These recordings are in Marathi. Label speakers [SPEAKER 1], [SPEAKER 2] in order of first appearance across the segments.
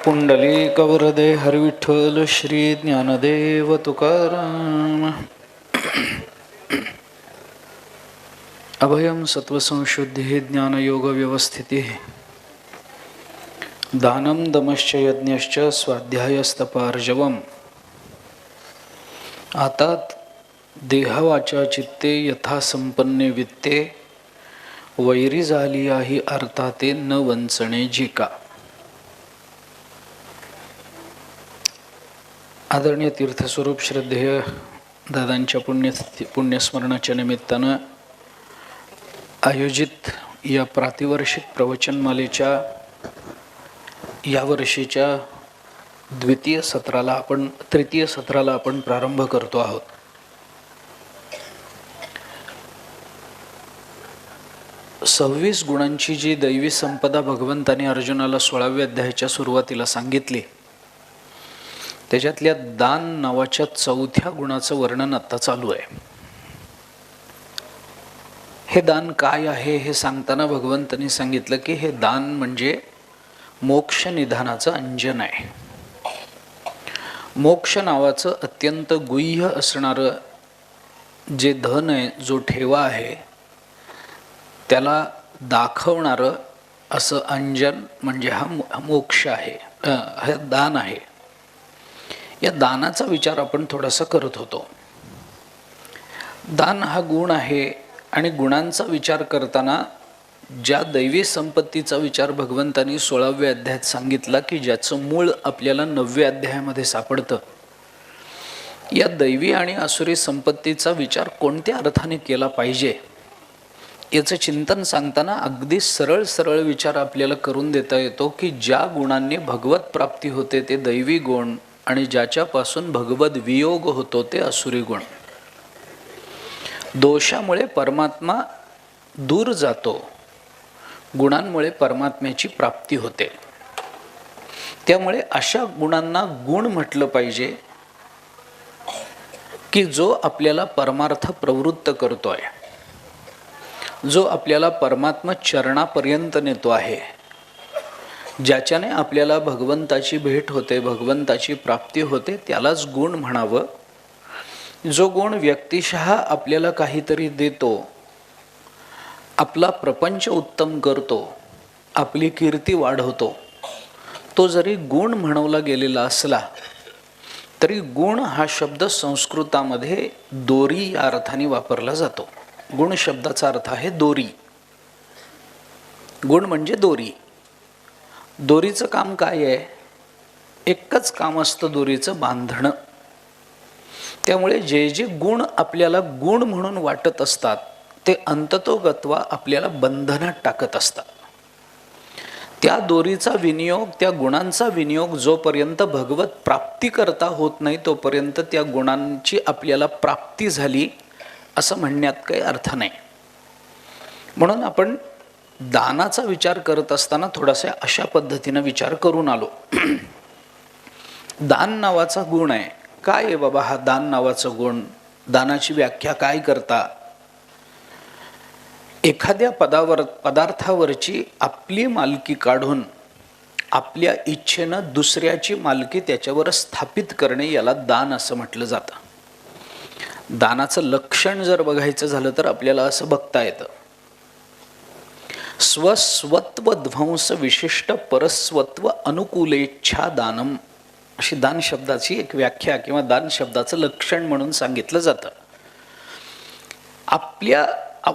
[SPEAKER 1] पुंडलिकवरदे हरिविठ्ठल श्री ज्ञानदेव तुकाराम. अभयं सत्वसंशुद्धि ज्ञानयोग व्यवस्थिति दानं दमश्च यज्ञश्च स्वाध्यायस्तपार्जवम्. आतात देहवाचा चित्ते यथा संपन्ने वित्ते वैरी झाली आहे अर्थाते न वंचणे जिका. आदरणीय तीर्थस्वरूप श्रद्धेय दादांच्या पुण्यस्मरणाच्या निमित्तानं आयोजित या प्रातिवार्षिक प्रवचनमालेच्या या वर्षीच्या तृतीय सत्राला आपण प्रारंभ करतो आहोत. सव्वीस गुणांची जी दैवी संपदा भगवंताने अर्जुनाला 16व्या अध्यायाच्या सुरुवातीला सांगितली, त्याच्यातल्या दान नावाच्या 4थ्या गुणाचं वर्णन आता चालू आहे. हे दान काय आहे हे सांगताना भगवंतांनी सांगितलं की हे दान म्हणजे मोक्ष निधानाचं अंजन आहे. मोक्ष नावाचं अत्यंत गुह्य असणारं जे धन आहे, जो ठेवा आहे, त्याला दाखवणारं असं अंजन म्हणजे हा मोक्ष आहे, हे दान आहे. या दानाचा विचार आपण थोडासा करत होतो. दान हा गुण आहे आणि गुणांचा विचार करताना ज्या दैवी संपत्तीचा विचार भगवंतांनी 16व्या अध्यायात सांगितला की ज्याचं मूळ आपल्याला 9व्या अध्यायामध्ये सापडतं, या दैवी आणि आसुरी संपत्तीचा विचार कोणत्या अर्थाने केला पाहिजे याचं चिंतन सांगताना अगदी सरळ विचार आपल्याला करून देता येतो की ज्या गुणांनी भगवत प्राप्ती होते ते दैवी गुण आणि ज्याच्यापासून भगवत वियोग होतो ते आसुरी गुण. दोषामुळे परमात्मा दूर जातो, गुणांमुळे परमात्म्याची प्राप्ती होते. त्यामुळे अशा गुणांना गुण म्हटलं पाहिजे की जो आपल्याला परमार्थ प्रवृत्त करतोय, जो आपल्याला परमात्मा चरणापर्यंत नेतो आहे, ज्याच्याने आपल्याला भगवंताची भेट होते, भगवंताची प्राप्ती होते, त्यालाच गुण म्हणावं. जो गुण व्यक्तिशः आपल्याला काहीतरी देतो, आपला प्रपंच उत्तम करतो, आपली कीर्ती वाढवतो, तो जरी गुण म्हणवला गेलेला असला तरी गुण हा शब्द संस्कृतामध्ये दोरी या अर्थाने वापरला जातो. गुण शब्दाचा अर्थ आहे दोरी. गुण म्हणजे दोरी. दोरीचं काम काय आहे? एकच काम असतं दोरीचं, बांधणं. त्यामुळे जे जे गुण आपल्याला गुण म्हणून वाटत असतात ते अंततोगत्वा आपल्याला बंधनात टाकत असतात. त्या दोरीचा विनियोग, त्या गुणांचा विनियोग जोपर्यंत भगवत प्राप्ती करता होत नाही तोपर्यंत त्या गुणांची आपल्याला प्राप्ती झाली असं म्हणण्यात काही अर्थ नाही. म्हणून आपण दानाचा विचार करत असताना थोडासा अशा पद्धतीनं विचार करून आलो. दान नावाचा गुण आहे. काय आहे बाबा हा दान नावाचा गुण? दानाची व्याख्या काय करता? एखाद्या पदार्थावरची आपली मालकी काढून आपल्या इच्छेनं दुसऱ्याची मालकी त्याच्यावर स्थापित करणे, याला दान असं म्हटलं जातं. दानाचं लक्षण जर बघायचं झालं तर आपल्याला असं बघता येतं. स्वस्वत्व ध्वंस विशिष्ट परस्वत्व अनुकूलेच्छा दानम, अशी दान शब्दाची एक व्याख्या किंवा दान शब्दाचं लक्षण म्हणून सांगितलं जातं. आपल्या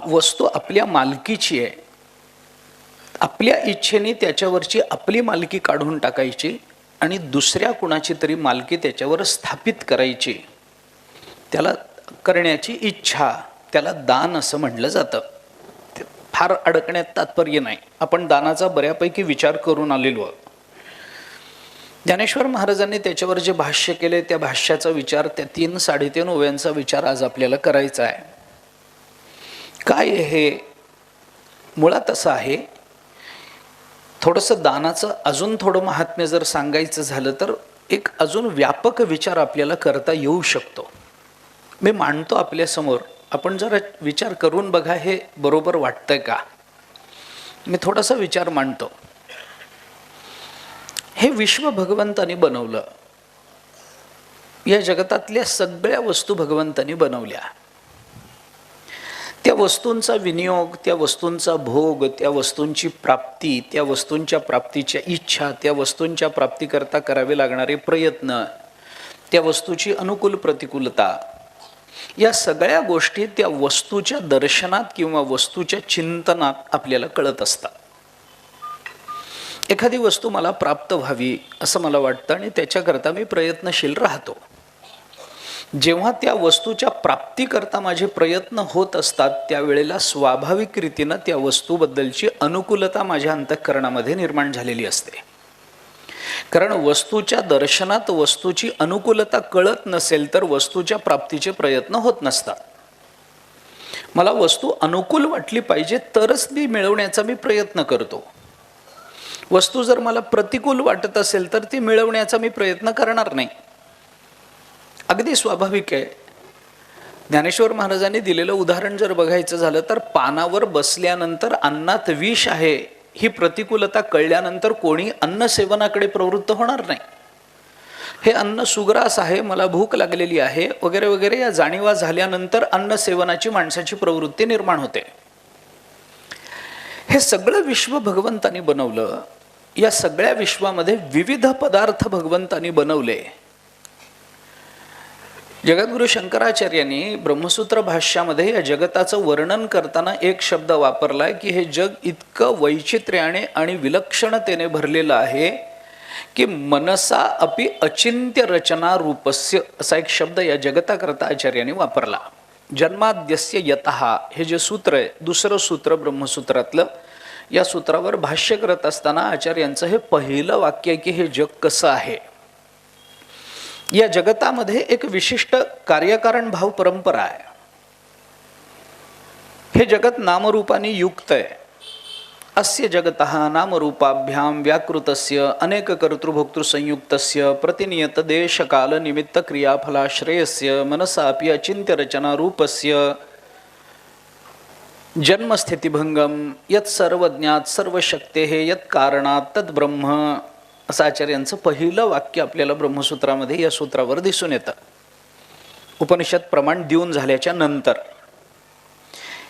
[SPEAKER 1] वस्तू आपल्या मालकीची आहे, आपल्या इच्छेने त्याच्यावरची आपली मालकी काढून टाकायची आणि दुसऱ्या कुणाची तरी मालकी त्याच्यावर स्थापित करायची, त्याला करण्याची इच्छा, त्याला दान असं म्हटलं जातं. फार अडकण्यात तात्पर्य नाही. आपण दानाचा बऱ्यापैकी विचार करून आलेलो आहोत. ज्ञानेश्वर महाराजांनी त्याच्यावर जे भाष्य केले त्या भाष्याचा विचार, त्या 3-3.5 ओव्यांचा विचार आज आपल्याला करायचा आहे. काय हे मुळात असं आहे, थोडंसं दानाचं अजून थोडं महात्म्य जर सांगायचं झालं तर एक अजून व्यापक विचार आपल्याला करता येऊ शकतो. मी मांडतो आपल्यासमोर, आपण जरा विचार करून बघा हे बरोबर वाटतंय का. मी थोडासा विचार मांडतो. हे विश्व भगवंतानी बनवलं. या जगतातल्या सगळ्या वस्तू भगवंतानी बनवल्या. त्या वस्तूंचा विनियोग, त्या वस्तूंचा भोग, त्या वस्तूंची प्राप्ती, त्या वस्तूंच्या प्राप्तीच्या इच्छा, त्या वस्तूंच्या प्राप्तीकरता करावे लागणारे प्रयत्न, त्या वस्तूची अनुकूल प्रतिकूलता, या सगळ्या गोष्टी त्या वस्तूच्या दर्शनात किंवा वस्तूच्या चिंतनात आपल्याला कळत असतात. एखादी वस्तू मला प्राप्त व्हावी असं मला वाटतं आणि त्याच्याकरता मी प्रयत्नशील राहतो. जेव्हा त्या वस्तूच्या प्राप्तीकरता माझे प्रयत्न होत असतात त्यावेळेला स्वाभाविक रीतीनं त्या वस्तूबद्दलची अनुकूलता माझ्या अंतःकरणामध्ये निर्माण झालेली असते. कारण वस्तूच्या दर्शनात वस्तूची अनुकूलता कळत नसेल तर वस्तूच्या प्राप्तीचे प्रयत्न होत नसतात. मला वस्तू अनुकूल वाटली पाहिजे तरच ती मिळवण्याचा मी प्रयत्न करतो. वस्तू जर मला प्रतिकूल वाटत असेल तर ती मिळवण्याचा मी प्रयत्न करणार नाही. अगदी स्वाभाविक आहे. ज्ञानेश्वर महाराजांनी दिलेलं उदाहरण जर बघायचं झालं तर पानावर बसल्यानंतर अन्नात विष आहे ही प्रतिकूलता कळल्यानंतर कोणी अन्न सेवनाकडे प्रवृत्त होणार नाही. हे अन्न सुग्रास आहे, मला भूक लागलेली आहे वगैरे वगैरे या जाणीवा झाल्यानंतर अन्न सेवनाची माणसाची प्रवृत्ती निर्माण होते. हे सगळं विश्व भगवंतानी बनवलं. या सगळ्या विश्वामध्ये विविध पदार्थ भगवंतानी बनवले. जगद्गुरु शंकराचार्यांनी ब्रह्मसूत्र भाष्यामध्ये या जगताचं वर्णन करताना एक शब्द वापरलाय की हे जग इतकं वैचित्र्याने आणि विलक्षणतेने भरलेलं आहे की मनसा अपि अचिंत्य रचना रूपस्य असा एक शब्द या जगताकरता आचार्यांनी वापरला. जन्माद्यस्य यतः हे जे सूत्र आहे, दुसरं सूत्र ब्रह्मसूत्रातलं, या सूत्रावर भाष्य करत असताना आचार्यांचं हे पहिलं वाक्य आहे की हे जग कसं आहे. या जगतामध्ये एक विशिष्ट कार्यकारण भाव परंपरा आहे. हे जगत नामरूपाने युक्त आहे. अस्य जगतः नामरूपाभ्याम व्याकृतस्य अनेक कर्तृभोक्तृ संयुक्तस्य प्रतिनियत देश काल निमित्त क्रियाफलाश्रयस्य मनसापि अचिंत्य रचना रूपस्य जन्मस्थितिभंगम यत् सर्वज्ञात सर्वशक्तेः यत् कारणात् तद् ब्रह्म असं आचार्यांचं पहिलं वाक्य आपल्याला ब्रह्मसूत्रामध्ये या सूत्रावर दिसून येतं. उपनिषद प्रमाण देऊन झाल्याच्या नंतर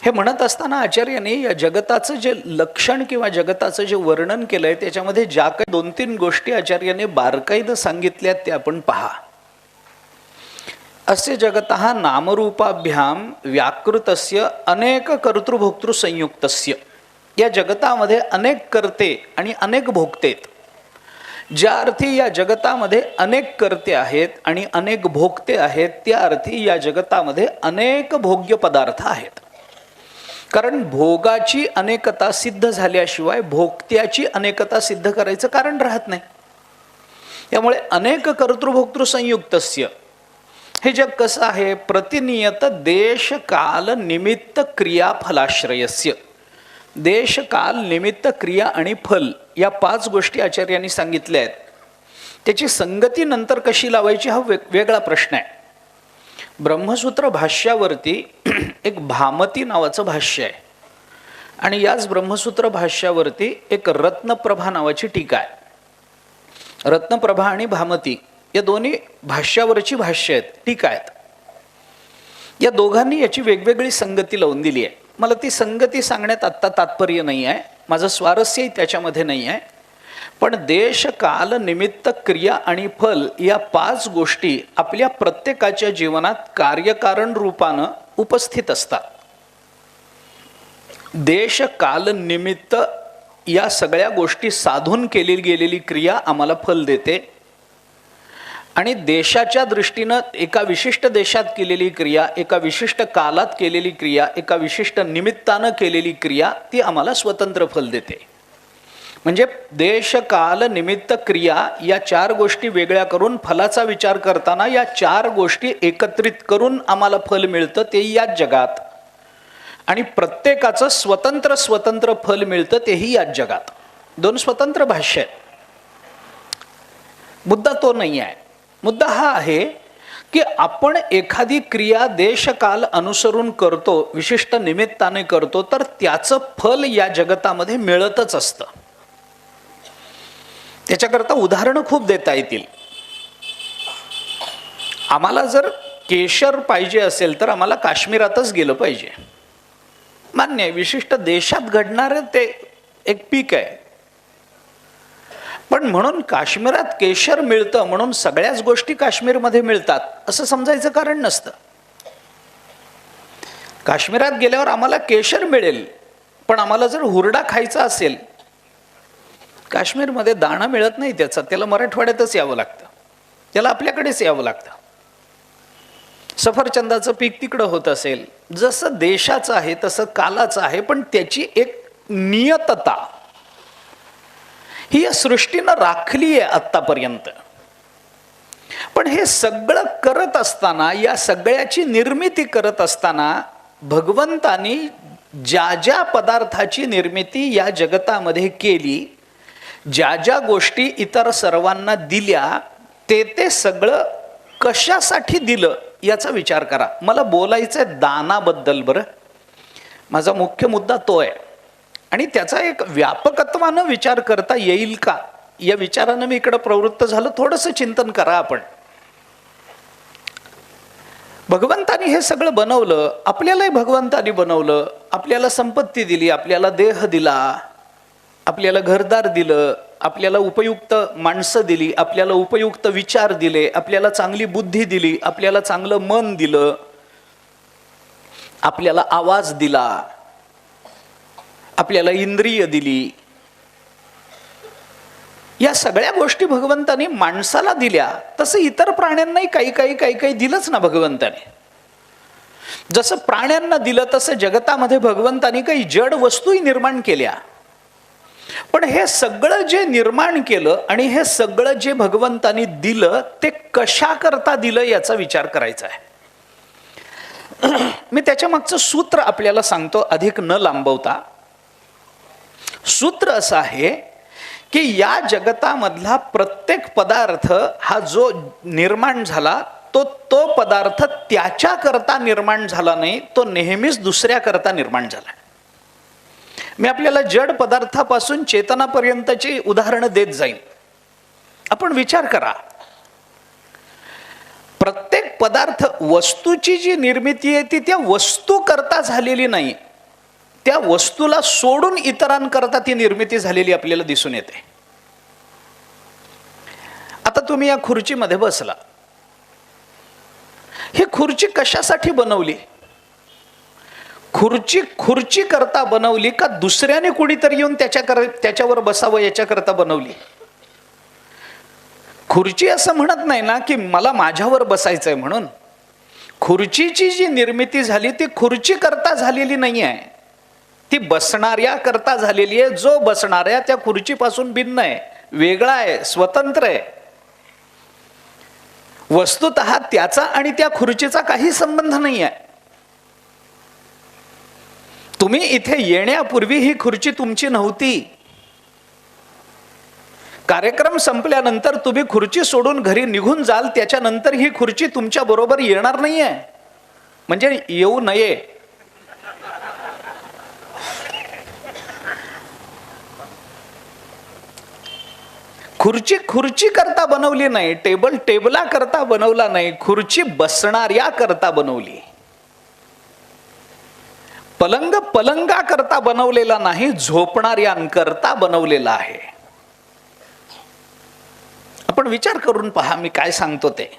[SPEAKER 1] हे म्हणत असताना आचार्यांनी या जगताचं जे लक्षण किंवा जगताचं जे वर्णन केलंय त्याच्यामध्ये ज्या काही 2-3 गोष्टी आचार्यांनी बारकाईनं सांगितल्या त्या आपण पहा. अस्य जगतः नामरूपाभ्याम व्याकृतस्य अनेक कर्तृभोक्तृ संयुक्तस्य. या जगतामध्ये अनेक कर्ते आणि अनेक भोक्ते. ज्या अर्थी या जगतामध्ये अनेक कर्ते आहेत आणि अनेक भोगते आहेत त्या अर्थी या जगतामध्ये अनेक भोग्य पदार्थ आहेत. कारण भोगाची अनेकता सिद्ध झाल्याशिवाय भोक्त्याची अनेकता सिद्ध करायचं कारण राहत नाही. त्यामुळे अनेक कर्तृभोक्तृ संयुक्तस्य हे जग कसं आहे, प्रतिनियत देश काल निमित्त क्रिया फलाश्रयस्य. देश काल निमित्त क्रिया आणि फल या 5 गोष्टी आचार्यांनी सांगितल्या आहेत. त्याची संगती नंतर कशी लावायची हा वेगळा प्रश्न आहे. ब्रह्मसूत्र भाष्यावरती एक भामती नावाचं भाष्य आहे आणि याच ब्रह्मसूत्र भाष्यावरती एक रत्नप्रभा नावाची टीका आहे. रत्नप्रभा आणि भामती या दोन्ही भाष्यावरची भाष्य आहेत, टीका आहेत. या दोघांनी याची वेगवेगळी संगती लावून दिली आहे. मला ती संगती सांगण्यात आत्ता तात्पर्य नाही आहे, माझं स्वारस्यही त्याच्यामध्ये नाही आहे. पण देश काल निमित्त क्रिया आणि फल या 5 गोष्टी आपल्या प्रत्येकाच्या जीवनात कार्यकारण रूपानं उपस्थित असतात. देश काल निमित्त या सगळ्या गोष्टी साधून केली गेलेली क्रिया आम्हाला फल देते आणि देशाच्या दृष्टीनं एका विशिष्ट देशात केलेली क्रिया, एका विशिष्ट कालात केलेली क्रिया, एका विशिष्ट निमित्तानं केलेली क्रिया ती आम्हाला स्वतंत्र फल देते. म्हणजे देश काल निमित्त क्रिया या 4 गोष्टी वेगळ्या करून फलाचा विचार करताना या 4 गोष्टी एकत्रित करून आम्हाला फल मिळतं ते याच जगात आणि प्रत्येकाचं स्वतंत्र स्वतंत्र फल मिळतं तेही याच जगात. 2 स्वतंत्र भाष्य आहेत. मुद्दा तो नाही आहे. मुद्दा हा आहे की आपण एखादी क्रिया देशकाल अनुसरून करतो, विशिष्ट निमित्ताने करतो, तर त्याचं फल या जगतामध्ये मिळतच असतं. त्याच्याकरता उदाहरणं खूप देता येतील. आम्हाला जर केशर पाहिजे असेल तर आम्हाला काश्मीरातच गेलं पाहिजे. मान्य आहे, विशिष्ट देशात घडणारं ते एक पीक आहे. पण म्हणून काश्मीरात केशर मिळतं म्हणून सगळ्याच गोष्टी काश्मीरमध्ये मिळतात असं समजायचं कारण नसतं. काश्मीरात गेल्यावर आम्हाला केशर मिळेल, पण आम्हाला जर हुरडा खायचा असेल, काश्मीरमध्ये दाणा मिळत नाही त्याचा, त्याला मराठवाड्यातच यावं लागतं, त्याला आपल्याकडेच यावं लागतं. सफरचंदाचं पीक तिकडं होत असेल, जसं देशाचं आहे तसं कालाचं आहे, पण त्याची एक नियतता ही या सृष्टीनं राखली आहे आत्तापर्यंत. पण हे सगळं करत असताना, या सगळ्याची निर्मिती करत असताना भगवंतानी ज्या ज्या पदार्थाची निर्मिती या जगतामध्ये केली, ज्या ज्या गोष्टी इतर सर्वांना दिल्या, ते सगळं कशासाठी दिलं याचा विचार करा. मला बोलायचं आहे दानाबद्दल. बरं, माझा मुख्य मुद्दा तो आहे आणि त्याचा एक व्यापकत्वानं विचार करता येईल का या विचारानं मी इकडं प्रवृत्त झालो. थोडंसं चिंतन करा आपण. भगवंतानी हे सगळं बनवलं, आपल्यालाही भगवंतानी बनवलं, आपल्याला संपत्ती दिली, आपल्याला देह दिला, आपल्याला घरदार दिलं, आपल्याला उपयुक्त माणसं दिली, आपल्याला उपयुक्त विचार दिले, आपल्याला चांगली बुद्धी दिली, आपल्याला चांगलं मन दिलं, आपल्याला आवाज दिला, आपल्याला इंद्रिय दिली. या सगळ्या गोष्टी भगवंतानी माणसाला दिल्या, तसं इतर प्राण्यांनाही काही काही काही काही दिलंच ना भगवंताने. जसं प्राण्यांना दिलं तसं जगतामध्ये भगवंतानी काही जड वस्तूही निर्माण केल्या. पण हे सगळं जे निर्माण केलं आणि हे सगळं जे भगवंतानी दिलं ते कशा करता दिलं याचा विचार करायचा आहे. मी त्याच्या मागचं सूत्र आपल्याला सांगतो अधिक न लांबवता. सूत्र असं आहे की या जगतामधला प्रत्येक पदार्थ हा जो निर्माण झाला तो पदार्थ त्याच्या करता निर्माण झाला नाही, तो नेहमीच दुसऱ्या करता निर्माण झाला. मी आपल्याला जड पदार्थापासून चेतनापर्यंतची उदाहरणं देत जाईल. आपण विचार करा, प्रत्येक पदार्थ, वस्तूची जी निर्मिती आहे ती त्या वस्तू करता झालेली नाही, त्या वस्तूला सोडून इतरांकरता ती निर्मिती झालेली आपल्याला दिसून येते. आता तुम्ही या खुर्चीमध्ये बसला, ही खुर्ची कशासाठी बनवली? खुर्ची करता बनवली का दुसऱ्याने कुणीतरी येऊन त्याच्यावर बसावं याच्याकरता बनवली? खुर्ची असं म्हणत नाही ना की मला माझ्यावर बसायचंय म्हणून. खुर्चीची जी निर्मिती झाली ती खुर्ची करता झालेली नाही आहे, ती बसणाऱ्या करता झालेली आहे. जो बसणाऱ्या त्या खुर्चीपासून भिन्न आहे, वेगळा आहे, स्वतंत्र आहे. वस्तुतः त्याचा आणि त्या खुर्चीचा काही संबंध नाही आहे. तुम्ही इथे येण्यापूर्वी ही खुर्ची तुमची नव्हती. कार्यक्रम संपल्यानंतर तुम्ही खुर्ची सोडून घरी निघून जाल, त्याच्यानंतर ही खुर्ची तुमच्या बरोबर येणार नाहीये, म्हणजे येऊ नये. खुर्ची करता बनवली नाही, टेबला करता बनवला नाही, खुर्ची बसणाऱ्या करता बनवली. पलंगा करता बनवलेला नाही, झोपणाऱ्यांकरता बनवलेला आहे. आपण विचार करून पहा मी काय सांगतो ते.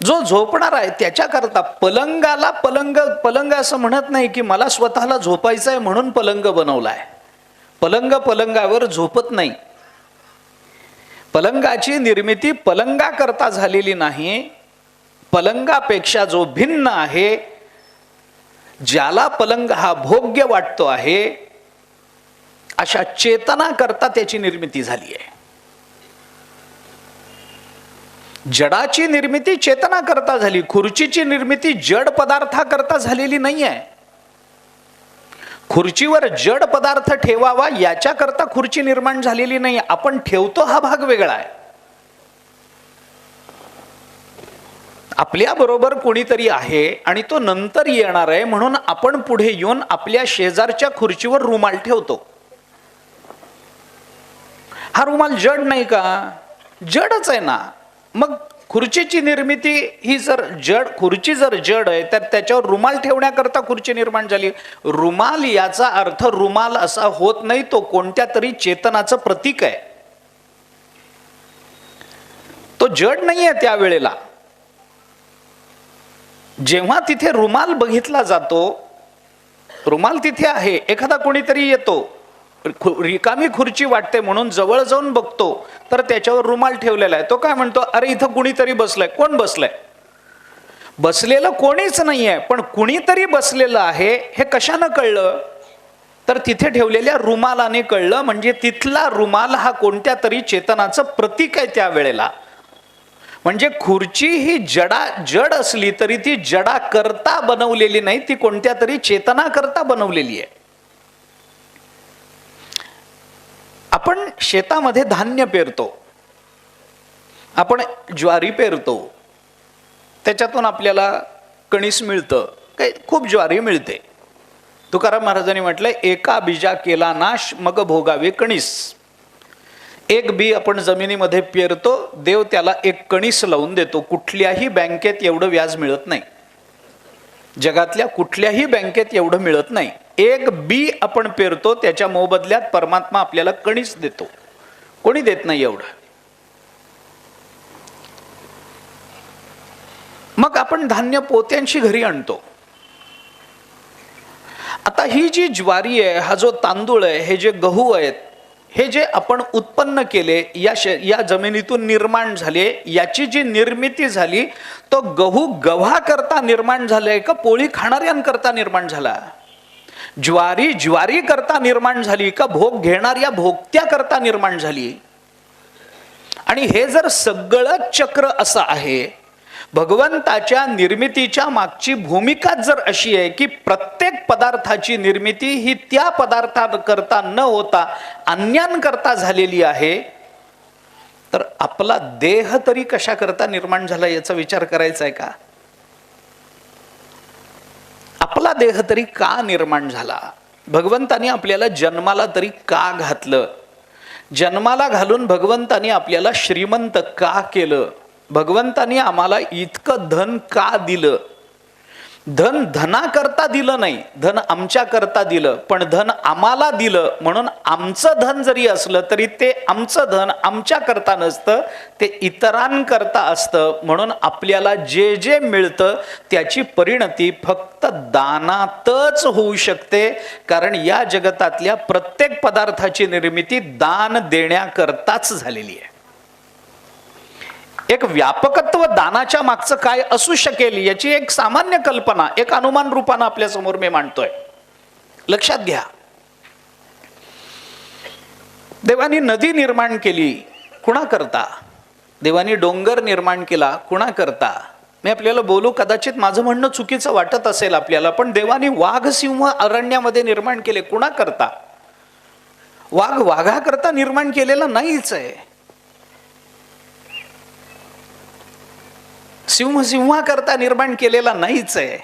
[SPEAKER 1] जो झोपणार आहे त्याच्याकरता पलंगाला पलंग असं म्हणत नाही की मला स्वतःला झोपायचं आहे म्हणून पलंग बनवलाय. पलंगावर झोपत नाही. पलंगाची निर्मिती पलंगा करता झालेली नाही, पलंगापेक्षा जो भिन्न आहे, ज्याला पलंग हा भोग्य वाटतो आहे, अशा चेतना करता त्याची निर्मिती झाली आहे. जडाची निर्मिती चेतना करता झाली, खुर्चीची निर्मिती जड पदार्थाकरता झालेली नाही आहे. खुर्चीवर जड पदार्थ ठेवावा याच्याकरता खुर्ची निर्माण झालेली नाही, आपण ठेवतो हा भाग वेगळा आहे. आपल्या बरोबर कोणीतरी आहे आणि तो नंतर येणार आहे म्हणून आपण पुढे येऊन आपल्या शेजारच्या खुर्चीवर रुमाल ठेवतो. हा रुमाल जड नाही का? जडच आहे ना. मग खुर्चीची निर्मिती ही जर जड, खुर्ची जर जड आहे तर त्याच्यावर रुमाल ठेवण्याकरता खुर्ची निर्माण झाली. रुमाल याचा अर्थ रुमाल असा होत नाही, तो कोणत्या तरी चेतनाचं प्रतीक आहे. तो जड नाहीये त्यावेळेला. जेव्हा तिथे रुमाल बघितला जातो, रुमाल तिथे आहे, एखादा कोणीतरी येतो, रिकामी खुर्ची वाटते म्हणून जवळ जाऊन बघतो तर त्याच्यावर रुमाल ठेवलेला आहे. तो काय म्हणतो, अरे इथं कुणीतरी बसलंय. कोण बसलंय? बसलेलं कोणीच नाहीये, पण कुणीतरी बसलेलं आहे हे कशानं कळलं? तर तिथे ठेवलेल्या रुमालाने कळलं. म्हणजे तिथला रुमाल हा कोणत्या तरी चेतनाचं प्रतीक आहे त्यावेळेला. म्हणजे खुर्ची ही जड असली तरी ती जडा करता बनवलेली नाही, ती कोणत्या तरी चेतना करता बनवलेली आहे. आपण शेतामध्ये धान्य पेरतो, आपण ज्वारी पेरतो, त्याच्यातून आपल्याला कणीस मिळतं, काही खूप ज्वारी मिळते. तुकाराम महाराजांनी म्हटलंय, एका बीजा केला नाश मग भोगावे कणीस. एक बी आपण जमिनीमध्ये पेरतो, देव त्याला एक कणीस लावून देतो. कुठल्याही बँकेत एवढं व्याज मिळत नाही, जगातल्या कुठल्याही बँकेत एवढं मिळत नाही. एक बी आपण पेरतो, त्याच्या मोबदल्यात परमात्मा आपल्याला कणीस देतो. कोणी देत नाही एवढं. मग आपण धान्य पोत्यांशी घरी आणतो. आता ही जी ज्वारी आहे, हा जो तांदूळ आहे, हे जे गहू आहेत, हे जे आपण उत्पन्न केले, या जमिनीतून निर्माण झाले, याची जी निर्मिती झाली, तो गहू गव्हाकरता निर्माण झालाय का पोळी खाणाऱ्यांकरता निर्माण झाला? ज्वारी ज्वारी करता निर्माण झाली का भोग घेणाऱ्या भोगत्याकरता निर्माण झाली? आणि हे जर सगळं चक्र असं आहे, भगवंताच्या निर्मितीच्या मागची भूमिका जर अशी आहे की प्रत्येक पदार्थाची निर्मिती ही त्या पदार्थाकरता न होता अन्यांकरता झालेली आहे, तर आपला देह तरी कशा करता निर्माण झाला याचा विचार करायचा आहे का? आपला देह तरी का निर्माण झाला? भगवंतानी आपल्याला जन्माला तरी का घातलं? जन्माला घालून भगवंतानी आपल्याला श्रीमंत का केलं? भगवंतानी आम्हाला इतकं धन का दिलं? धन धनाकरता दिलं नाही, धन आमच्या करता दिलं, पण धन आम्हाला दिलं म्हणून आमचं धन जरी असलं तरी ते आमचं धन आमच्या करता नसतं, ते इतरांकरता असतं. म्हणून आपल्याला जे जे मिळतं त्याची परिणती फक्त दानातच होऊ शकते, कारण या जगतातल्या प्रत्येक पदार्थाची निर्मिती दान देण्याकरताच झालेली आहे. एक व्यापकत्व दानाच्या मागचं काय असू शकेल याची एक सामान्य कल्पना, एक अनुमान रूपानं आपल्या समोर मी मांडतोय. लक्षात घ्या, देवानी नदी निर्माण केली कुणा करता? देवानी डोंगर निर्माण केला कुणा करता? मी आपल्याला बोलू, कदाचित माझं म्हणणं चुकीचं वाटत असेल आपल्याला, पण देवानी वाघ सिंह अरण्यामध्ये निर्माण केले कुणा करता? वाघ वाघाकरता निर्माण केलेला नाहीच आहे. सिंह सिंहाकरता निर्माण केलेला नाहीच आहे.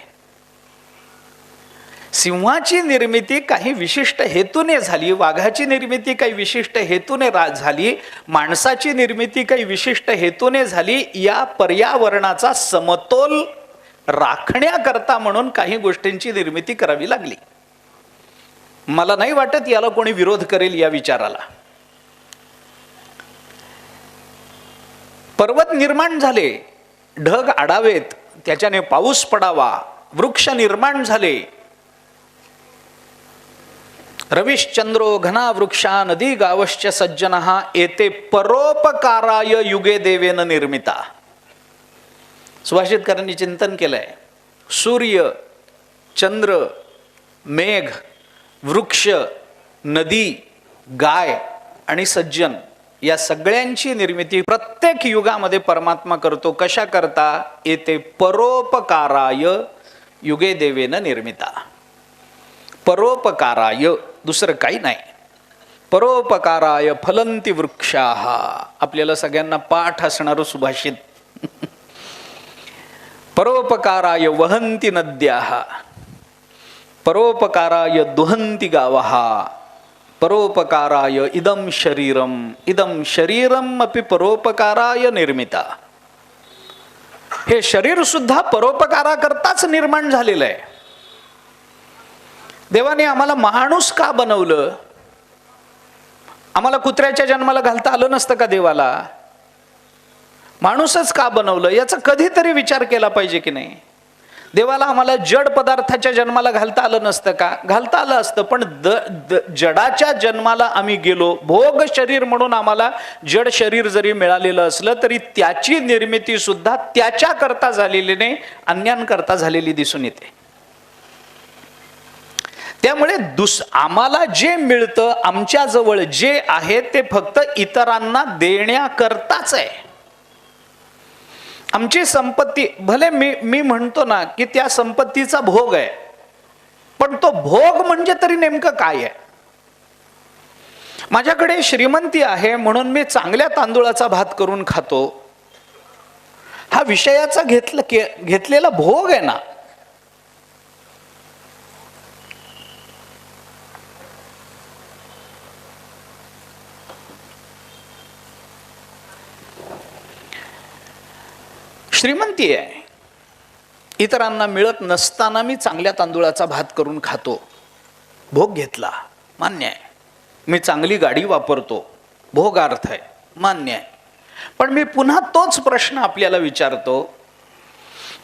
[SPEAKER 1] सिंहाची निर्मिती काही विशिष्ट हेतूने झाली, वाघाची निर्मिती काही विशिष्ट हेतूने झाली, माणसाची निर्मिती काही विशिष्ट हेतूने झाली. या पर्यावरणाचा समतोल राखण्याकरता म्हणून काही गोष्टींची निर्मिती करावी लागली. मला नाही वाटत याला कोणी विरोध करेल या विचाराला. पर्वत निर्माण झाले, ढग आडावेत, त्याच्याने पाऊस पडावा, वृक्ष निर्माण झाले. रविश्चंद्रो घना वृक्षा नदी गावश्च सज्जनहा एते परोपकाराय युगे देवेन निर्मिता. सुभाषितकरांनी चिंतन केलंय. सूर्य, चंद्र, मेघ, वृक्ष, नदी, गाय आणि सज्जन या सगळ्यांची निर्मिती प्रत्येक युगामध्ये परमात्मा करतो. कशा करता? येते परोपकाराय युगे देवेन निर्मिता. परोपकाराय, दुसरं काही नाही. परोपकाराय फलंती वृक्षाः. आपल्याला सगळ्यांना पाठ असणारं सुभाषित. परोपकाराय वहंती नद्याः, परोपकाराय दुहंती गावः, परोपकाराय इदम शरीरम अपि परोपकाराय निर्मिता. हे शरीर सुद्धा परोपकाराकरताच निर्माण झालेलं आहे. देवाने आम्हाला माणूस का बनवलं? आम्हाला कुत्र्याच्या जन्माला घालता आलं नसतं का देवाला? माणूसच का बनवलं याचा कधीतरी विचार केला पाहिजे की नाही? देवाला आम्हाला जड पदार्थाच्या जन्माला घालता आलं नसतं का? घालता आलं असतं, पण जडाच्या जन्माला आम्ही गेलो. भोग शरीर म्हणून आम्हाला जड शरीर जरी मिळालेलं असलं तरी त्याची निर्मिती सुद्धा त्याच्या करता झालेली नाही, अन्यांकरता झालेली दिसून येते. त्यामुळे आम्हाला जे मिळतं, आमच्या जवळ जे आहे ते फक्त इतरांना देण्याकरताच आहे. आमची संपत्ती भले मी म्हणतो ना की त्या संपत्तीचा भोग आहे, पण तो भोग म्हणजे तरी नेमकं काय आहे? माझ्याकडे श्रीमंती आहे म्हणून मी चांगल्या तांदूळाचा भात करून खातो, हा विषयाचा घेतलेला भोग आहे ना. श्रीमंती आहे, इतरांना मिळत नसताना मी चांगल्या तांदूळाचा भात करून खातो, भोग घेतला, मान्य आहे. मी चांगली गाडी वापरतो, भोगार्थ आहे, मान्य आहे. पण मी पुन्हा तोच प्रश्न आपल्याला विचारतो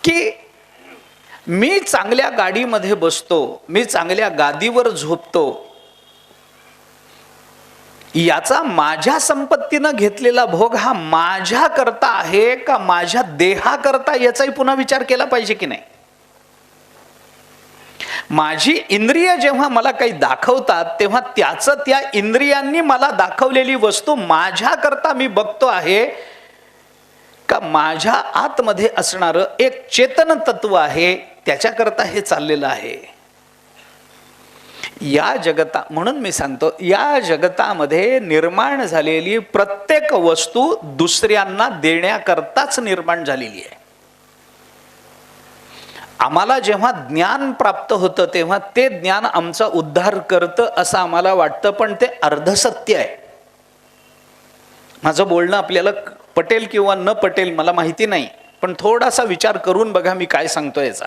[SPEAKER 1] की मी चांगल्या गाडीमध्ये बसतो, मी चांगल्या गादीवर झोपतो, याचा माझ्या संपत्तीनं घेतलेला भोग हा माझ्या करता आहे का माझ्या देहाकरता, याचाही पुन्हा विचार केला पाहिजे की नाही? माझी इंद्रिय जेव्हा मला काही दाखवतात तेव्हा त्याचं त्या इंद्रियांनी मला दाखवलेली वस्तू माझ्या करता मी बघतो आहे का माझ्या आतमध्ये असणारं एक चेतन तत्व आहे त्याच्याकरता हे चाललेलं आहे. या म्हणून मी सांगतो, या जगतामध्ये निर्माण झालेली प्रत्येक वस्तू दुसऱ्यांना देण्याकरताच निर्माण झालेली आहे. आम्हाला जेव्हा ज्ञान प्राप्त होतं तेव्हा ते ज्ञान आमचा उद्धार करतं असं आम्हाला वाटतं, पण ते अर्धसत्य आहे. माझं बोलणं आपल्याला पटेल किंवा न पटेल मला माहिती नाही, पण थोडासा विचार करून बघा मी काय सांगतो याचा.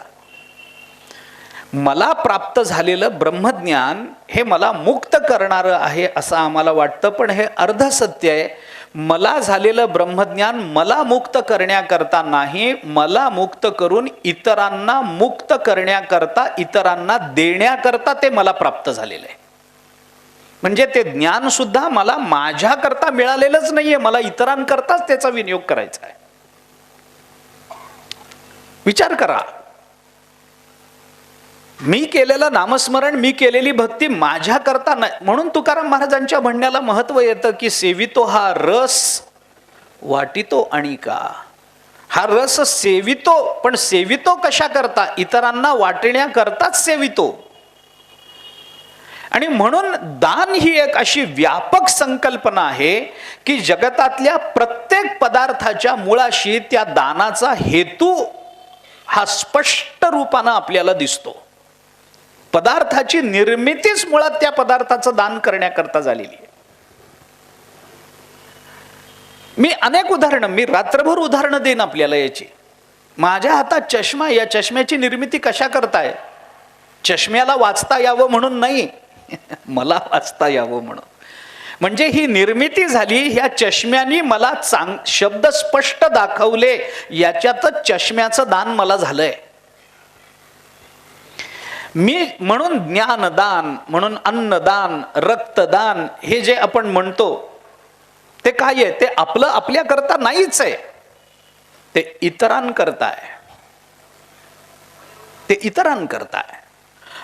[SPEAKER 1] मला प्राप्त झालेलं ब्रह्मज्ञान हे मला मुक्त करणारं आहे असं आम्हाला वाटतं, पण हे अर्धसत्य आहे. मला झालेलं ब्रह्मज्ञान मला मुक्त करण्याकरता नाही, मला मुक्त करून इतरांना मुक्त करण्याकरता, इतरांना देण्याकरता ते मला प्राप्त झालेलं आहे. म्हणजे ते ज्ञान सुद्धा मला माझ्याकरता मिळालेलंच नाहीये, मला इतरांकरताच त्याचा विनियोग करायचा आहे. विचार करा, मी केलेलं नामस्मरण, मी केलेली भक्ती माझ्या करता नाही. म्हणून तुकाराम महाराजांच्या म्हणण्याला महत्व येतं की सेवितो हा रस वाटितो आणि का. हा रस सेवितो, पण सेवितो कशा करता? इतरांना वाटण्याकरताच सेवितो. आणि म्हणून दान ही एक अशी व्यापक संकल्पना आहे की जगतातल्या प्रत्येक पदार्थाच्या मुळाशी त्या दानाचा हेतू हा स्पष्ट रूपानं आपल्याला दिसतो. पदार्थाची निर्मितीच मुळात त्या पदार्थाचं दान करण्याकरता झालेली आहे. मी अनेक उदाहरणं, मी रात्रभर उदाहरणं देईन आपल्याला याची. माझ्या हातात चष्मा, या चष्म्याची निर्मिती कशा करताय? चष्म्याला वाचता यावं म्हणून नाही, मला वाचता यावं म्हणून. म्हणजे ही निर्मिती झाली, ह्या चष्म्यानी मला शब्द स्पष्ट दाखवले, याच्यातच चष्म्याचं दान मला झालंय. मी म्हणून ज्ञानदान, म्हणून अन्नदान, रक्तदान हे जे आपण म्हणतो ते काय आहे? ते आपलं आपल्याकरता नाहीच आहे, ते इतरांकरता आहे, ते इतरांकरता आहे.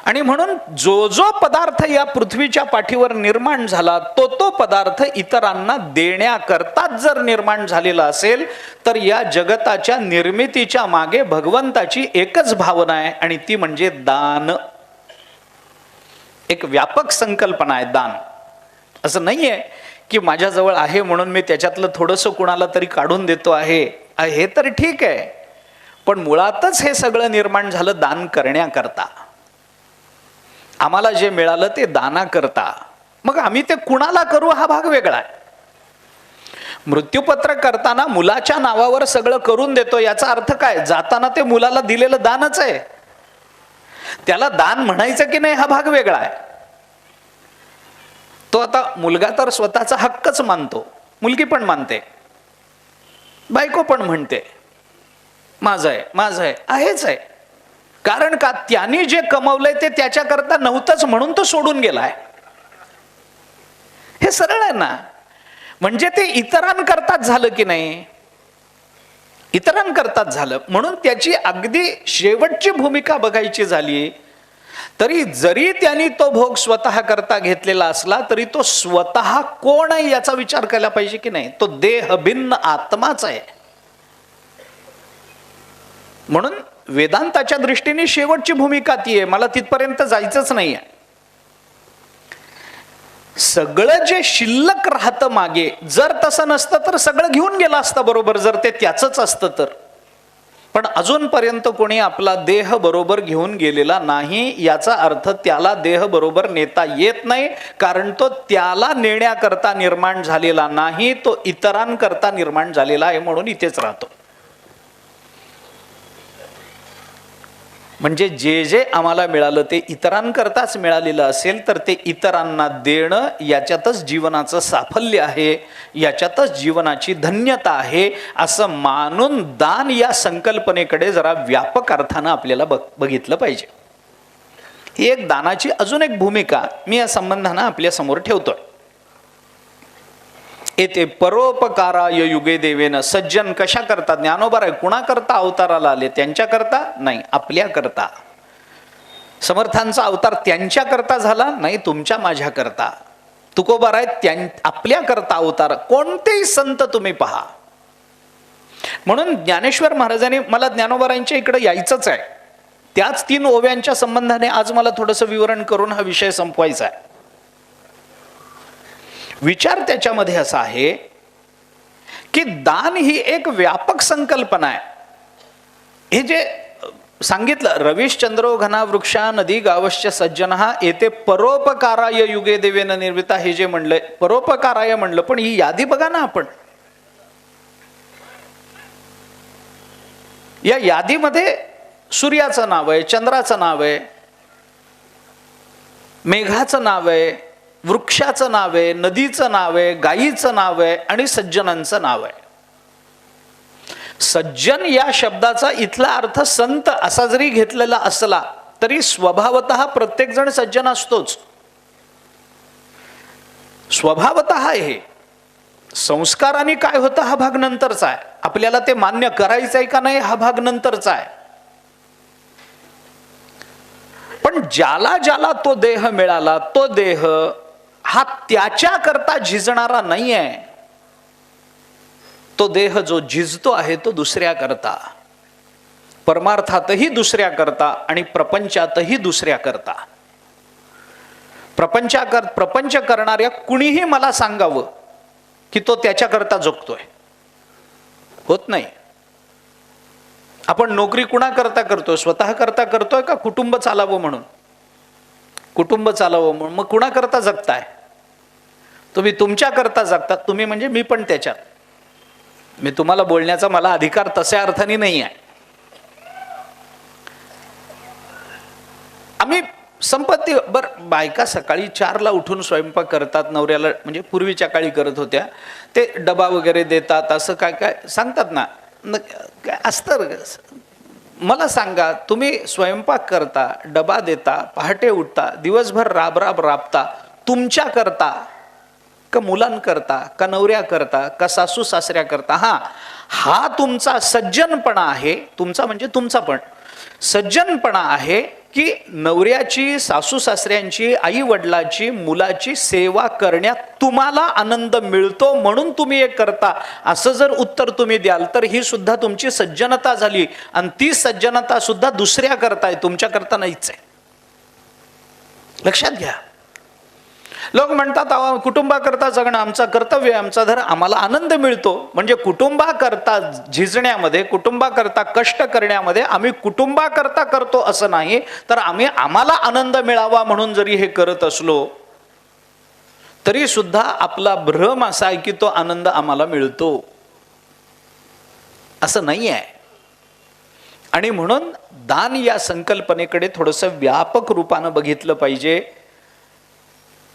[SPEAKER 1] आणि म्हणून जो जो पदार्थ या पृथ्वीच्या पाठीवर निर्माण झाला तो पदार्थ इतरांना देण्याकरताच जर निर्माण झालेला असेल तर या जगताच्या निर्मितीच्या मागे भगवंताची एकच भावना आहे आणि ती म्हणजे दान. एक व्यापक संकल्पना आहे दान. असं नाहीये की माझ्याजवळ आहे म्हणून मी त्याच्यातलं थोडंसं कुणाला तरी काढून देतो आहे, हे तर ठीक आहे, पण मुळातच हे सगळं निर्माण झालं दान करण्याकरता. आम्हाला जे मिळालं ते दाना करता. मग आम्ही ते कुणाला करू हा भाग वेगळा आहे. मृत्यूपत्र करताना मुलाच्या नावावर सगळं करून देतो याचा अर्थ काय? जाताना ते मुलाला दिलेलं दानच आहे. त्याला दान म्हणायचं की नाही हा भाग वेगळा आहे. तो आता मुलगा तर स्वतःचा हक्कच मानतो, मुलगी पण मानते, बायको पण म्हणते माझं आहे माझं आहे, आहेच आहे. कारण का? त्याने जे कमवलंय ते त्याच्याकरता नव्हतंच म्हणून तो सोडून गेलाय. हे सरळ आहे ना. म्हणजे ते इतरांकरताच झालं की नाही? इतरांकरताच झालं. म्हणून त्याची अगदी शेवटची भूमिका बघायची झाली तरी जरी त्यांनी तो भोग स्वतः करता घेतलेला असला तरी तो स्वतः कोण आहे याचा विचार केला पाहिजे की नाही? तो देह भिन्न आत्माच आहे. म्हणून वेदांताच्या दृष्टीने शेवटची भूमिका ती आहे. मला तिथपर्यंत जायचंच नाही आहे. सगळं जे शिल्लक राहतं मागे, जर तसं नसतं तर सगळं घेऊन गेलं असतं बरोबर, जर ते त्याचंच असतं तर. पण अजूनपर्यंत कोणी आपला देह बरोबर घेऊन गेलेला नाही. याचा अर्थ त्याला देह बरोबर नेता येत नाही, कारण तो त्याला नेण्याकरता निर्माण झालेला नाही, तो इतरांकरता निर्माण झालेला आहे, म्हणून इथेच राहतो. म्हणजे जे जे आम्हाला मिळालं ते इतरांकरताच मिळालेलं असेल तर ते इतरांना देणं याच्यातच जीवनाचं साफल्य आहे, याच्यातच जीवनाची धन्यता आहे, असं मानून दान या संकल्पनेकडे जरा व्यापक अर्थानं आपल्याला बघितलं पाहिजे. ही एक दानाची अजून एक भूमिका मी या संबंधानं आपल्या समोर ठेवतोय. येथे परोपकाराय युगे देवेन. सज्जन कशा करता? ज्ञानोबा कुणा करता अवताराला आले? त्यांच्या करता नाही, आपल्या करता. समर्थांचा अवतार त्यांच्या करता झाला नाही, तुमच्या माझ्या करता. तुकोबार आहेत आपल्या करता अवतार. कोणतेही संत तुम्ही पहा. म्हणून ज्ञानेश्वर महाराजांनी, मला ज्ञानोबारांच्या इकडे यायचंच आहे, त्याच 3 ओव्यांच्या संबंधाने आज मला थोडंसं विवरण करून हा विषय संपवायचा आहे. विचार त्याच्यामध्ये असा आहे की दान ही एक व्यापक संकल्पना आहे. हे जे सांगितलं, रविश्चंद्रो घना वृक्षा नदी गावश्च सज्जन हा येते परोपकाराय युगे देवेन निर्मिता, हे जे म्हणलंय परोपकाराय म्हणलं, पण ही यादी बघा ना आपण. या यादीमध्ये सूर्याचं नाव आहे, चंद्राचं नाव आहे, मेघाचं नाव आहे, वृक्षाचं नाव आहे, नदीचं नाव आहे, गायीचं नाव आहे आणि सज्जनांचं नाव आहे. सज्जन या शब्दाचा इथला अर्थ संत असा जरी घेतलेला असला तरी स्वभावतः प्रत्येक जण सज्जन असतोच. स्वभावतः हे संस्काराने काय होतं हा भाग नंतरचा आहे. आपल्याला ते मान्य करायचं आहे का नाही हा भाग नंतरचा आहे. पण ज्याला ज्याला तो देह मिळाला, तो देह हा त्याच्या करता झिजणारा नाही आहे. तो देह जो झिजतो आहे तो दुसऱ्या करता, परमार्थातही दुसऱ्या करता आणि प्रपंचातही दुसऱ्या करता. प्रपंच करणाऱ्या कुणीही मला सांगावं की तो त्याच्या करता जगतोय, होत नाही. आपण नोकरी कुणा करता करतोय? स्वतः करता करतोय का कुटुंब चालावं म्हणून? कुटुंब चालावं म्हणून. मग कुणा करता जगताय? तुम्ही तुमच्या करता जगतात. तुम्ही म्हणजे मी पण त्याच्यात. मी तुम्हाला बोलण्याचा मला अधिकार तशा अर्थाने नाही आहे. आम्ही संपत्ती बर, बायका सकाळी 4ला उठून स्वयंपाक करतात नवऱ्याला, म्हणजे पूर्वीच्या काळी करत होत्या. ते डबा वगैरे देतात, असं काय काय सांगतात ना, काय असतं. मला सांगा, तुम्ही स्वयंपाक करता, डबा देता, पहाटे उठता, दिवसभर राबता, तुमच्या करता का मुलांकरता का नवऱ्याकरता का सासू सासऱ्याकरता? हा तुमचा सज्जनपणा आहे. तुमचा म्हणजे तुमचा पण सज्जनपणा आहे की नवऱ्याची, सासू सासऱ्यांची, आई वडिलाची, मुलाची सेवा करण्यात तुम्हाला आनंद मिळतो म्हणून तुम्ही हे करता. असं जर उत्तर तुम्ही द्याल तर ही सुद्धा तुमची सज्जनता झाली. आणि ती सज्जनता सुद्धा दुसऱ्या करताय, तुमच्या करता नाहीच आहे. लक्षात घ्या. लोक म्हणतात कुटुंबाकरता जगणं आमचं कर्तव्य आहे, आमचा धर्म, आम्हाला आनंद मिळतो. म्हणजे कुटुंबाकरता झिजण्यामध्ये, कुटुंबाकरता कष्ट करण्यामध्ये आम्ही कुटुंबाकरता करतो असं नाही, तर आम्हाला आनंद मिळावा म्हणून जरी हे करत असलो तरी सुद्धा आपला भ्रम असा आहे की तो आनंद आम्हाला मिळतो, असं नाही आहे. आणि म्हणून दान या संकल्पनेकडे थोडंसं व्यापक रूपानं बघितलं पाहिजे.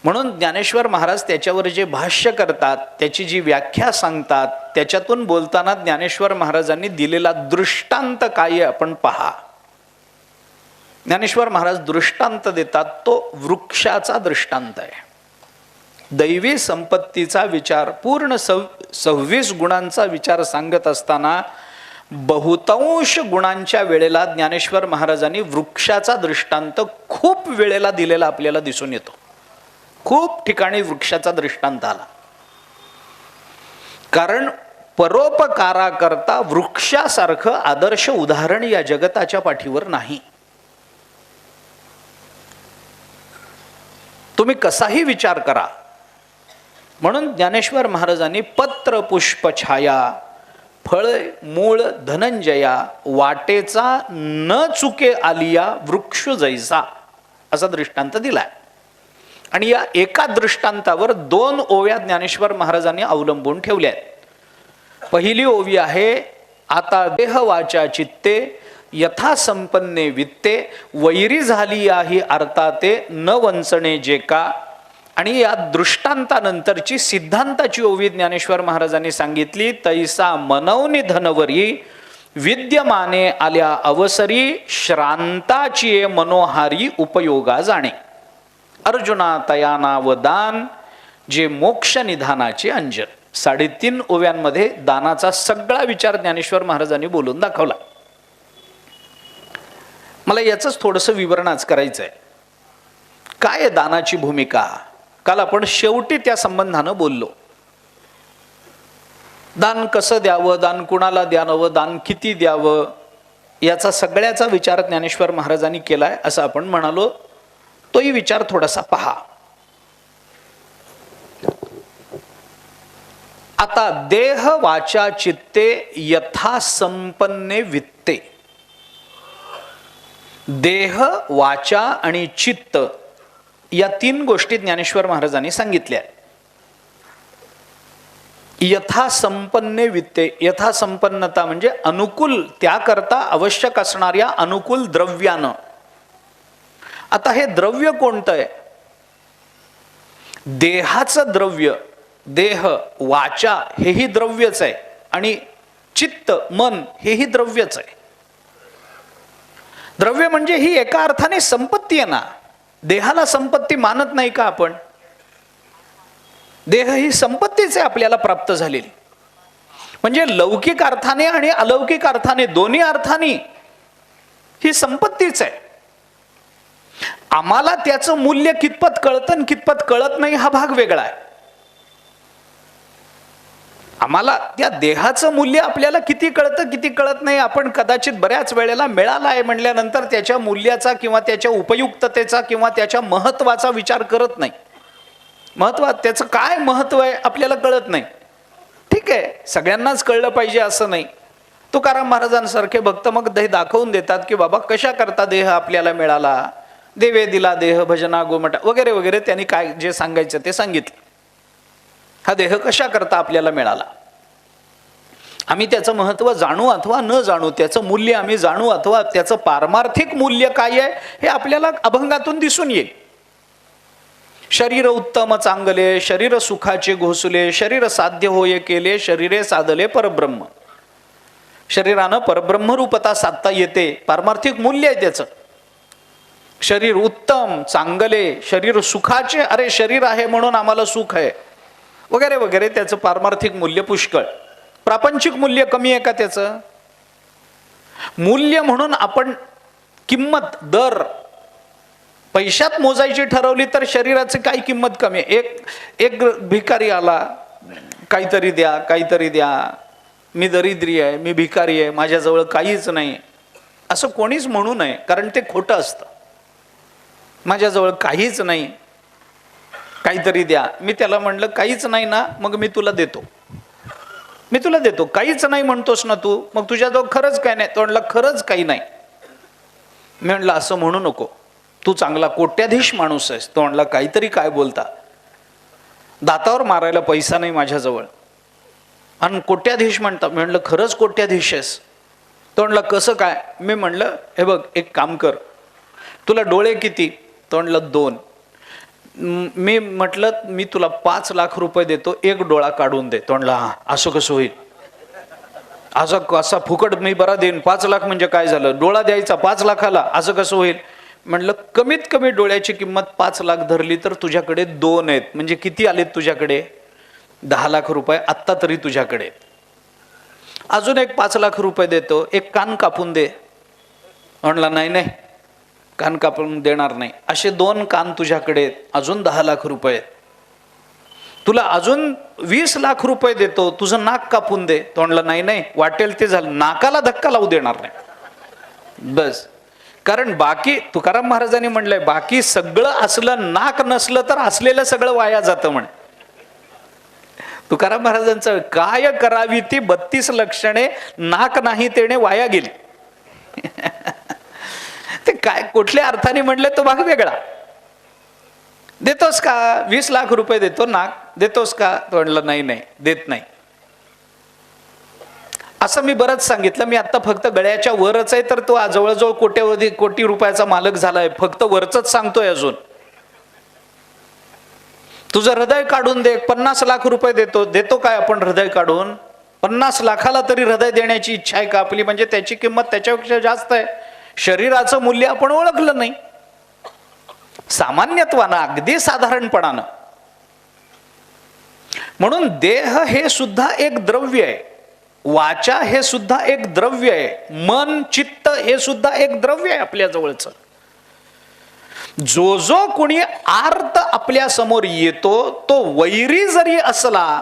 [SPEAKER 1] म्हणून ज्ञानेश्वर महाराज त्याच्यावर जे भाष्य करतात, त्याची जी व्याख्या सांगतात, त्याच्यातून बोलताना ज्ञानेश्वर महाराजांनी दिलेला दृष्टांत काय आहे आपण पहा. ज्ञानेश्वर महाराज दृष्टांत देतात, तो वृक्षाचा दृष्टांत आहे. दैवी संपत्तीचा विचार, पूर्ण 26 गुणांचा विचार सांगत असताना बहुतांश गुणांच्या वेळेला ज्ञानेश्वर महाराजांनी वृक्षाचा दृष्टांत खूप वेळेला दिलेला आपल्याला दिसून येतो. खूप ठिकाणी वृक्षाचा दृष्टांत आला. कारण परोपकाराकरता वृक्षासारखं आदर्श उदाहरण या जगताच्या पाठीवर नाही. तुम्ही कसाही विचार करा. म्हणून ज्ञानेश्वर महाराजांनी पत्र पुष्प छाया, फळ मूळ धनंजया, वाटेचा न चुके आलिया वृक्ष जैसा असा दृष्टांत दिलाय. आणि या एका दृष्टांतावर 2 ओव्या ज्ञानेश्वर महाराजांनी अवलंबून ठेवल्या आहेत. पहिली ओवी आहे, आता देह वाचा चित्ते यथा संपन्ने वित्ते, वैरी झाली आहे अर्थाते न वंचणे जे का. आणि या दृष्टांतानंतरची सिद्धांताची ओवी ज्ञानेश्वर महाराजांनी सांगितली, तैसा मनवनी धनवरी विद्यमाने आल्या अवसरी श्रांताची मनोहारी उपयोगा जाणे. अर्जुना तयाना व दान जे मोक्ष निधानाचे अंजन. 3.5 ओव्यांमध्ये दानाचा सगळा विचार ज्ञानेश्वर महाराजांनी बोलून दाखवला. मला याचंच थोडंसं विवरण आज करायचं आहे. काय आहे दानाची भूमिका? काल आपण शेवटी त्या संबंधानं बोललो. दान कसं द्यावं, दान कुणाला द्यावं, दान किती द्यावं, याचा सगळ्याचा विचार ज्ञानेश्वर महाराजांनी केलाय असं आपण म्हणालो. तोही विचार थोडासा पहा. आता देह वाचा चित्ते यथा संपन्ने वित्ते. देह, वाचा आणि चित्त या 3 गोष्टी ज्ञानेश्वर महाराजांनी सांगितल्या. यथा संपन्ने वित्ते, यथा संपन्नता म्हणजे अनुकूल, त्याकरता आवश्यक असणाऱ्या अनुकूल द्रव्यानं. आता हे द्रव्य कोणतं आहे? देहाचं द्रव्य, देह वाचा हेही द्रव्यच आहे, आणि चित्त मन हेही द्रव्यच आहे. द्रव्य म्हणजे ही एका अर्थाने संपत्ती आहे ना. देहाला संपत्ती मानत नाही का आपण? देह ही संपत्तीच आहे आपल्याला प्राप्त झालेली. म्हणजे लौकिक अर्थाने आणि अलौकिक अर्थाने, दोन्ही अर्थाने ही संपत्तीच आहे. आम्हाला त्याचं मूल्य कितपत कळतं आणि कितपत कळत नाही हा भाग वेगळा आहे. आम्हाला त्या देहाचं मूल्य आपल्याला किती कळतं किती कळत नाही आपण कदाचित बऱ्याच वेळेला मिळाला आहे म्हणल्यानंतर त्याच्या मूल्याचा किंवा त्याच्या उपयुक्ततेचा किंवा त्याच्या महत्वाचा विचार करत नाही. त्याचं काय महत्व आहे आपल्याला कळत नाही. ठीक आहे, सगळ्यांनाच कळलं पाहिजे असं नाही. तुकाराम महाराजांसारखे भक्त मग दाखवून देतात की बाबा कशा करता देह आपल्याला मिळाला, देवे दिला देह भजना गोमटा वगैरे वगैरे. त्यांनी काय जे सांगायचं ते सांगितलं. हा देह कशा करता आपल्याला मिळाला, आम्ही त्याचं महत्व जाणू अथवा न जाणू, त्याचं मूल्य आम्ही जाणू अथवा त्याचं पारमार्थिक मूल्य काय आहे हे आपल्याला अभंगातून दिसून येईल. शरीर उत्तम चांगले, शरीर सुखाचे घोसले, शरीर साध्य होय केले, शरीरे साधले परब्रह्म. शरीरानं परब्रह्मरूपता साधता येते, पारमार्थिक मूल्य आहे त्याचं. शरीर उत्तम चांगले, शरीर सुखाचे, अरे शरीर आहे म्हणून आम्हाला सुख आहे वगैरे वगैरे. त्याचं पारमार्थिक मूल्य पुष्कळ. प्रापंचिक मूल्य कमी आहे का त्याचं? मूल्य म्हणून आपण किंमत दर पैशात मोजायची ठरवली तर शरीराची काही किंमत कमी आहे. एक भिकारी आला, काहीतरी द्या काहीतरी द्या, मी दरिद्री आहे, मी भिकारी आहे, माझ्याजवळ काहीच नाही, असं कोणीच म्हणू नये, कारण ते खोटं असतं. माझ्याजवळ काहीच नाही, काहीतरी द्या. मी त्याला म्हणलं काहीच नाही ना, मग मी तुला देतो, मी तुला देतो. काहीच नाही म्हणतोस ना तू, मग तुझ्याजवळ खरंच काय नाही? तो म्हणला खरंच काही नाही. मी म्हणलं असं म्हणू नको, तू चांगला कोट्याधीश माणूस आहेस. तो म्हणला काहीतरी काय बोलता, दातावर मारायला पैसा नाही माझ्याजवळ. आणि कोट्याधीश म्हणतात. म्हणलं खरंच कोट्याधीश आहेस? तो म्हणला कसं काय? मी म्हणलं हे बघ एक काम कर, तुला डोळे किती? तो म्हणलं 2. मी म्हटलं मी तुला 5 लाख रुपये देतो, एक डोळा काढून दे. तो म्हणला हा असं कसं होईल? असं कसा फुकट मी बरा देईन? 5 लाख म्हणजे काय झालं? डोळा द्यायचा 5 लाखाला, असं कसं होईल? म्हणलं कमीत कमी डोळ्याची किंमत 5 लाख धरली तर तुझ्याकडे 2 आहेत, म्हणजे किती आलेत तुझ्याकडे? 10 लाख रुपये आत्ता तरी तुझ्याकडे. अजून एक 5 लाख रुपये देतो, एक कान कापून दे. म्हणला नाही नाही, कान कापून देणार नाही. असे 2 कान तुझ्याकडे आहेत, अजून 10 लाख रुपये. तुला अजून 20 लाख रुपये देतो, तुझं नाक कापून दे. तो म्हणला नाही नाही, वाटेल ते झालं, नाकाला धक्का लावू देणार नाही. बस. कारण बाकी तुकाराम महाराजांनी म्हणलंय बाकी सगळं असलं, नाक नसलं तर असलेलं सगळं वाया जातं म्हणे. तुकाराम महाराजांचं काय करावी ती 32 लक्षणे, नाक नाही तेणे वाया गेली. ते काय कुठल्या अर्थाने म्हणले तो भाग वेगळा. देतोस का? 20 लाख रुपये देतो, नाक देतोस का? तो म्हणलं नाही नाही देत नाही. असं मी बरंच सांगितलं. मी आता फक्त गळ्याच्या वरच आहे, तर तो जवळजवळ कोटी रुपयाचा मालक झालाय. फक्त वरच सांगतोय. अजून तुझं हृदय काढून दे, 50 लाख रुपये देतो. देतो काय आपण हृदय काढून? 50 लाखाला तरी हृदय देण्याची इच्छा आहे का आपली? म्हणजे त्याची किंमत त्याच्यापेक्षा जास्त आहे. शरीराचं मूल्य आपण ओळखलं नाही. सामान्यत्वानं, अगदी साधारणपणानं. म्हणून देह हे सुद्धा एक द्रव्य आहे, वाचा हे सुद्धा एक द्रव्य आहे, मन चित्त हे सुद्धा एक द्रव्य आहे आपल्या जवळचं. जो जो कोणी आर्त आपल्या समोर येतो तो वैरी जरी असला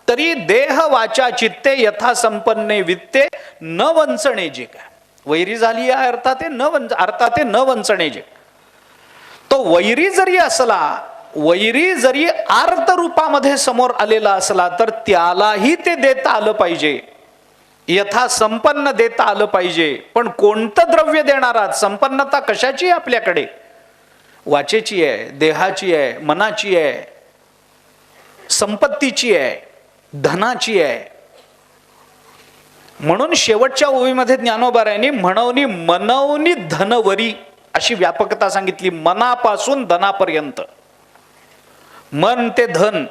[SPEAKER 1] तरी देह वाचा चित्ते यथा संपन्ने वित्ते न वंचणे जे. काय वैरी झाली आहे अर्थात न वंचणे जे. तो वैरी जरी असला, वैरी जरी आर्त रूपामध्ये समोर आलेला असला तर त्यालाही ते देता आलं पाहिजे, यथा संपन्न देता आलं पाहिजे. पण कोणतं द्रव्य देणार आहात? संपन्नता कशाची आहे आपल्याकडे? वाचेची आहे, देहाची आहे, मनाची आहे, संपत्तीची आहे, धनाची आहे. म्हणून शेवटच्या ओवीमध्ये ज्ञानोबारायांनी म्हणवनी मनवनी धनवरी अशी व्यापकता सांगितली. मनापासून धनापर्यंत, मन ते धन